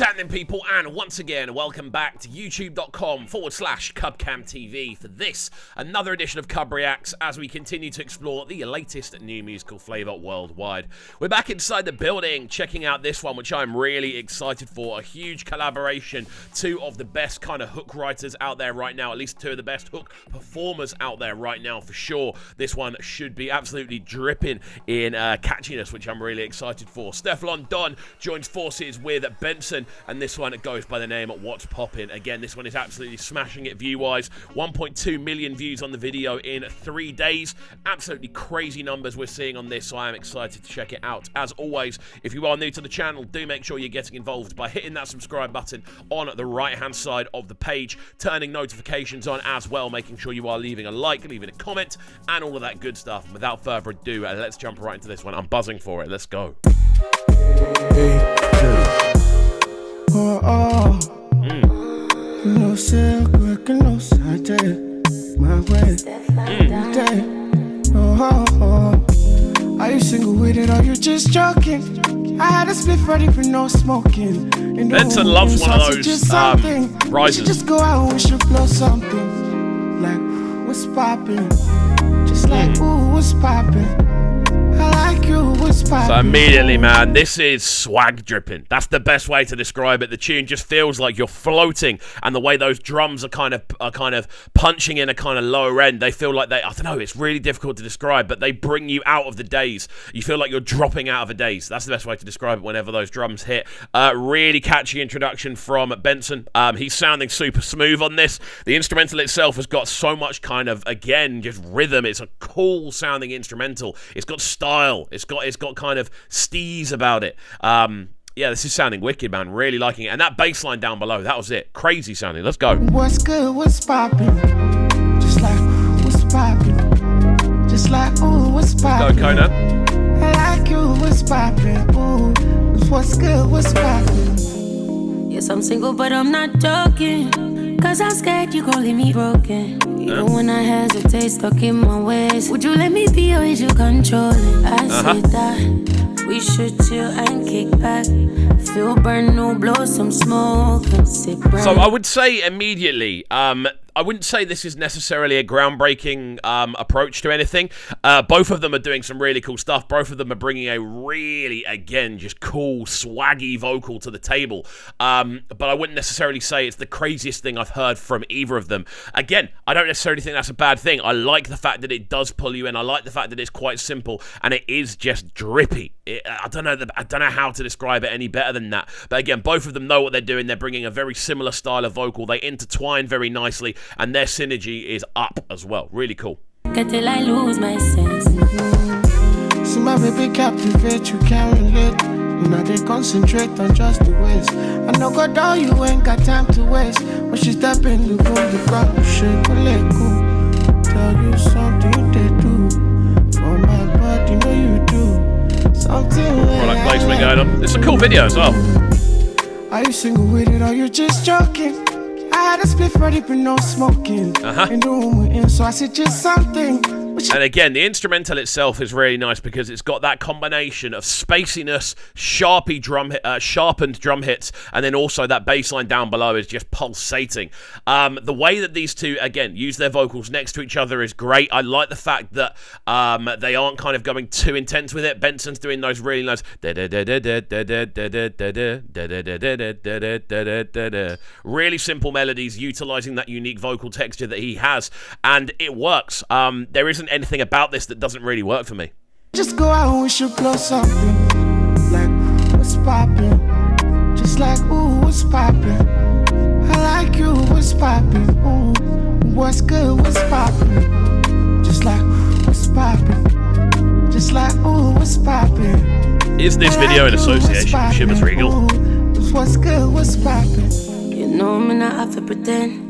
happening, people? And once again, welcome back to youtube.com/CubCamTV for this, another edition of CUBREACTS, as we continue to explore the latest new musical flavour worldwide. We're back inside the building, checking out this one, which I'm really excited for. A huge collaboration, two of the best kind of hook writers out there right now, at least two of the best hook performers out there right now, for sure. This one should be absolutely dripping in catchiness, which I'm really excited for. Stefflon Don joins forces with Benson, and this one goes by the name of What's Poppin'. Again, this one is absolutely smashing it view-wise. 1.2 million views on the video in 3 days. Absolutely crazy numbers we're seeing on this, so I am excited to check it out. As always, if you are new to the channel, do make sure you're getting involved by hitting that subscribe button on the right-hand side of the page, turning notifications on as well, making sure you are leaving a like, leaving a comment, and all of that good stuff. And without further ado, let's jump right into this one. I'm buzzing for it. Let's go. No silk, no side, my way. Are you single with it or you just joking? I had a spliff ready but no smoking. Benson loves one of those rises. Just go out and we should blow something. Like, what's poppin'? Just like, ooh, what's poppin'? I like you, what's poppin'? So immediately, man, this is swag dripping. That's the best way to describe it. The tune just feels like you're floating, and the way those drums are kind of punching in a kind of lower end, they feel like I don't know, it's really difficult to describe, but they bring you out of the daze. You feel like you're dropping out of a daze. That's the best way to describe it whenever those drums hit. Really catchy introduction from Benson. He's sounding super smooth on this. The instrumental itself has got so much kind of, again, just rhythm. It's a cool sounding instrumental. It's got style. It's got kind of steez about it. Yeah, this is sounding wicked, man. Really liking it. And that bass line down below, that was it. Crazy sounding. Let's go. What's good? What's poppin'? Just like, what's poppin'? Just like, ooh, what's poppin'? Go, Conan. I like you, what's poppin'? Ooh, what's good? What's poppin'? Yes, I'm single, but I'm not joking. Cause I'm scared you gon' leave me broken. Even when I hesitate, stuck in my ways. Would you let me be or is you controlling? I say that we should chill and kick back. Feel burn, no blow some smoke and sit right. So I would say immediately, I wouldn't say this is necessarily a groundbreaking approach to anything. Both of them are doing some really cool stuff. Both of them are bringing a really, again, just cool, swaggy vocal to the table. But I wouldn't necessarily say it's the craziest thing I've heard from either of them. Again, I don't necessarily think that's a bad thing. I like the fact that it does pull you in. I like the fact that it's quite simple and it is just drippy. I don't know how to describe it any better than that. But again, both of them know what they're doing. They're bringing a very similar style of vocal. They intertwine very nicely, and their synergy is up as well. Really cool. Get till I lose my sense. See my baby captivate, you can't relate. You know they concentrate on just the ways. I know God down, you ain't got time to waste. When she step in the room, the crowd shake a leg cool. Tell you something they do. For my body, know you do. Something Product placement going on. It's a cool video as well. Are you single with it or you just joking? I had a spliff ready but no smoking. In the room we're in, so I said just something. And again, the instrumental itself is really nice because it's got that combination of spaciness, sharpened drum hits, and then also that bass line down below is just pulsating. The way that these two, again, use their vocals next to each other is great. I like the fact that they aren't kind of going too intense with it. Benson's doing those really nice really simple melodies, utilizing that unique vocal texture that he has, and it works. There isn't anything about this that doesn't really work for me. Just go out and we should blow something. Like, what's poppin'? Just like, ooh, what's poppin'? I like you, what's poppin'? Ooh, what's good, what's poppin'? Just like, what's poppin'? Just like, ooh, what's poppin'? Is this video in association with Shivers Regal? What's good, what's poppin'? You know me not have to pretend.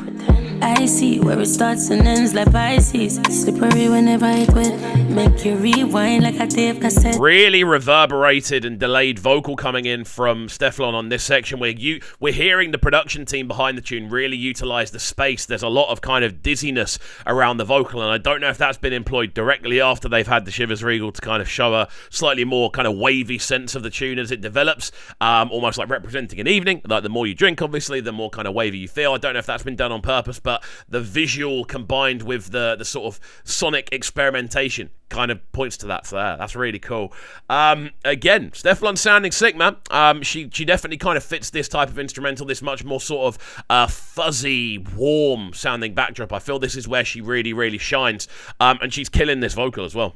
I see where it starts and ends like Pisces. Slippery whenever it wet. Make you rewind like a tape cassette. Really reverberated and delayed vocal coming in from Stefflon on this section where we're hearing the production team behind the tune really utilize the space. There's a lot of kind of dizziness around the vocal, and I don't know if that's been employed directly after they've had the Shivers Regal to kind of show a slightly more kind of wavy sense of the tune as it develops, almost like representing an evening. Like the more you drink, obviously, the more kind of wavy you feel. I don't know if that's been done on purpose, but the visual combined with the sort of sonic experimentation kind of points to that. So that's really cool. Again, Stefflon sounding sick, man. She definitely kind of fits this type of instrumental, this much more sort of fuzzy, warm sounding backdrop. I feel this is where she really, really shines. And she's killing this vocal as well.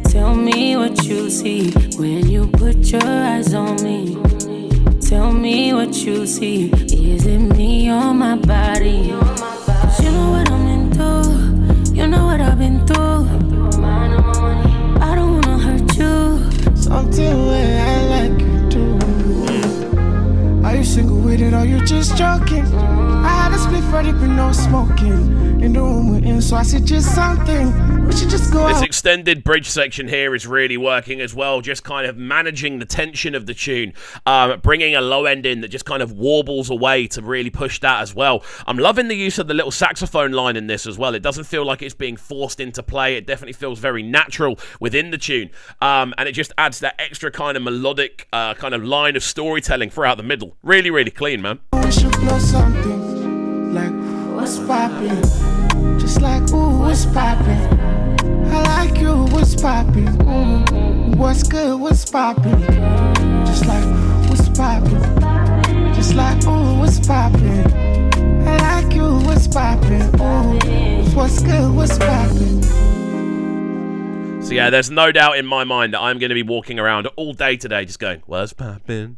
Tell me what you see when you put your eyes on me. Tell me what you see. Is it me or my body? 'Cause you know what I'm into. You know what I've been through. I don't wanna hurt you. Something where I like you too. Are you single with it or you just joking? I had a split for it but no smoking. In the room we're in, so I suggest something. We should just go This out. extended bridge section here is really working as well, just kind of managing the tension of the tune, bringing a low end in that just kind of warbles away to really push that as well. I'm loving the use of the little saxophone line in this as well. It doesn't feel like it's being forced into play. It definitely feels very natural within the tune, and it just adds that extra kind of melodic kind of line of storytelling throughout the middle. Really, really clean, man. We should blow something like what's poppin'? Just like ooh, what's poppin'? I like you, what's poppin'? What's good, what's poppin'? Just like what's poppin'? Just like ooh, what's poppin'? I like you, what's poppin'? Ooh, what's good, what's poppin'? So yeah, there's no doubt in my mind that I'm going to be walking around all day today just going, what's poppin'?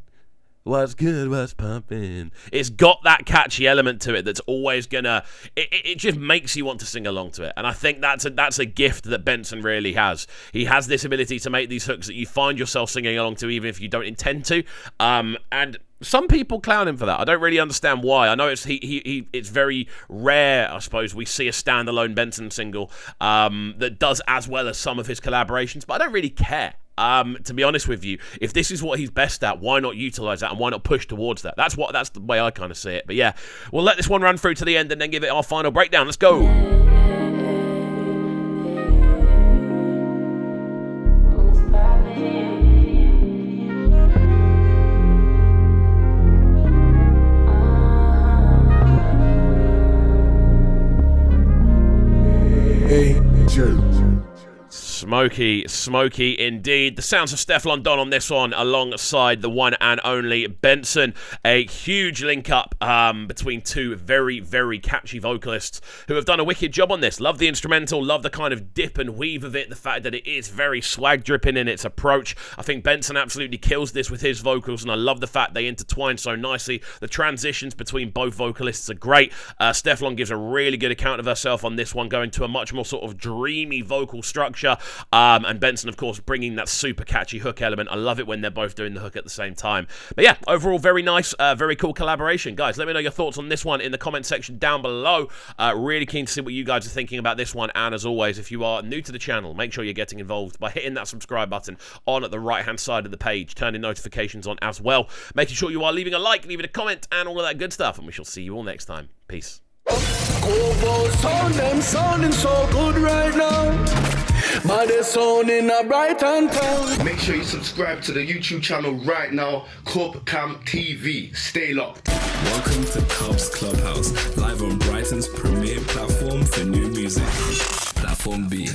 What's good, what's pumping? It's got that catchy element to it that's always gonna... It just makes you want to sing along to it. And I think that's a gift that Benson really has. He has this ability to make these hooks that you find yourself singing along to even if you don't intend to. And some people clown him for that. I don't really understand why. I know it's it's very rare, I suppose, we see a standalone Benson single that does as well as some of his collaborations, but I don't really care. To be honest with you, if this is what he's best at, why not utilize that and why not push towards that? That's the way I kind of see it. But yeah, we'll let this one run through to the end and then give it our final breakdown. Let's go. Hey, Joe. Smoky indeed. The sounds of Stefflon Don on this one alongside the one and only Benson. A huge link up between two very, very catchy vocalists who have done a wicked job on this. Love the instrumental, love the kind of dip and weave of it, the fact that it is very swag dripping in its approach. I think Benson absolutely kills this with his vocals, and I love the fact they intertwine so nicely. The transitions between both vocalists are great. Stefflon gives a really good account of herself on this one, going to a much more sort of dreamy vocal structure. And Benson, of course, bringing that super catchy hook element. I love it when they're both doing the hook at the same time. But yeah, overall, very nice, very cool collaboration. Guys, let me know your thoughts on this one in the comment section down below. Really keen to see what you guys are thinking about this one. And as always, if you are new to the channel, make sure you're getting involved by hitting that subscribe button on the right-hand side of the page, turning notifications on as well. Making sure you are leaving a like, leaving a comment, and all of that good stuff. And we shall see you all next time. Peace. Them sounding so good right now. But they're sounding a bright and town. Make sure you subscribe to the YouTube channel right now, Cam TV. Stay locked. Welcome to Cubs Clubhouse, live on Brighton's premier platform for new music, Platform B.